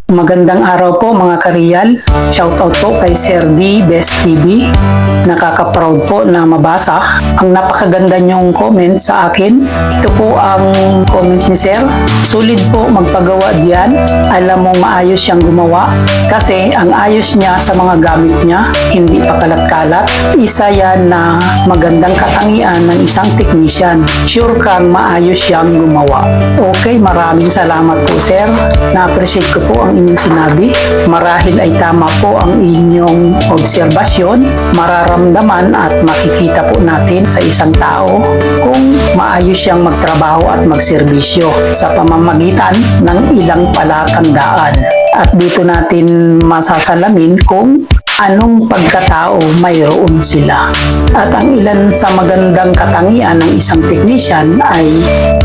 Magandang araw po mga Kariyal. Shoutout po kay Sir D. Best TV. Nakaka-proud po na mabasa ang napakaganda niyong comment sa akin. Ito po ang comment ni Sir. Sulit po magpagawa diyan. Alam mo maayos siyang gumawa kasi ang ayos niya sa mga gamit niya, hindi pa kalat-kalat. Isa yan na magandang katangian ng isang technician. Sure kang maayos siyang gumawa. Okay, maraming salamat po Sir. Na-appreciate ko po ang inyong sinabi. Marahil ay tama po ang inyong obserbasyon. Mararamdaman at makikita po natin sa isang tao kung maayos siyang magtrabaho at magserbisyo sa pamamagitan ng ilang palatandaan. At dito natin masasalamin kung anong pagkatao mayroon sila. At ang ilan sa magandang katangian ng isang technician ay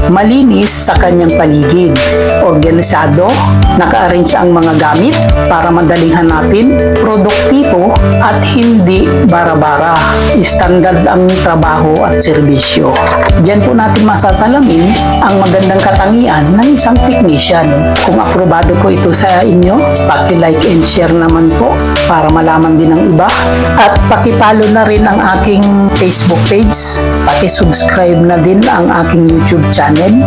malinis sa kanyang paligid, organisado, naka-arrange ang mga gamit para madaling hanapin, produktibo at hindi bara-bara. Standard ang trabaho at serbisyo. Diyan po natin masasalamin ang magandang katangian ng isang technician. Kung aprobado po ito sa inyo, paki-like and share naman po para malaman din ng iba. At paki-follow na rin ang aking Facebook page. Paki-subscribe na din ang aking YouTube channel.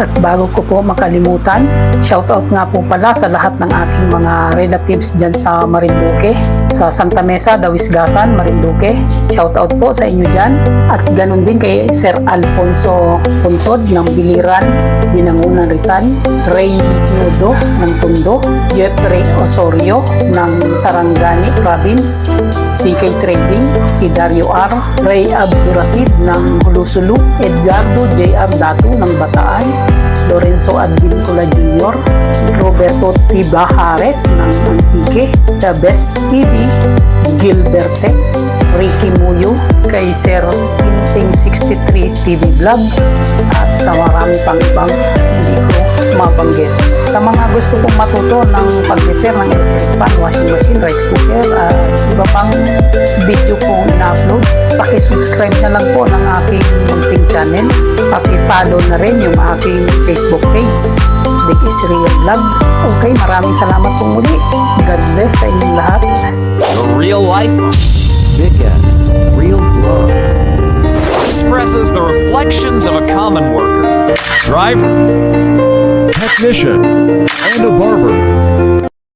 At bago ko po makalimutan, shoutout nga po pala sa lahat ng aking mga relatives dyan sa Marinduque, sa Santa Mesa, Dawisgasan, Marinduque. Shoutout po sa inyo dyan. At ganun din kay Sir Alfonso Puntod ng Biliran, Binangunan, Rizal, Ray Nudo ng Tondo, Jeffrey Osorio ng Sarangani Province, CK Trading, si Dario R, Ray Abdurasid ng Hulusulu, Edgardo J.R. Dato ng Bataan, Lorenzo Advincula Jr., Roberto Tibajares ng Antique, The Best TV, Gilberte, Ricky Muyo, kay Sir Tinting 63 TV Vlog, at sa marami pang ibang hindi ko mabanggit. Sa mga gusto kong matuto ng pag-repair ng electric fan, washing machine, rice cooker, at iba pang video kong ina-upload, paki-subscribe na lang po ng aking munting channel. Paki-follow na rin yung aking Facebook page, Dick is Real Vlog. Okay, maraming salamat po muli. God bless sa inyong lahat. The real life Dick is Real Vlog expresses the reflections of a common worker, driver, technician, and a barber.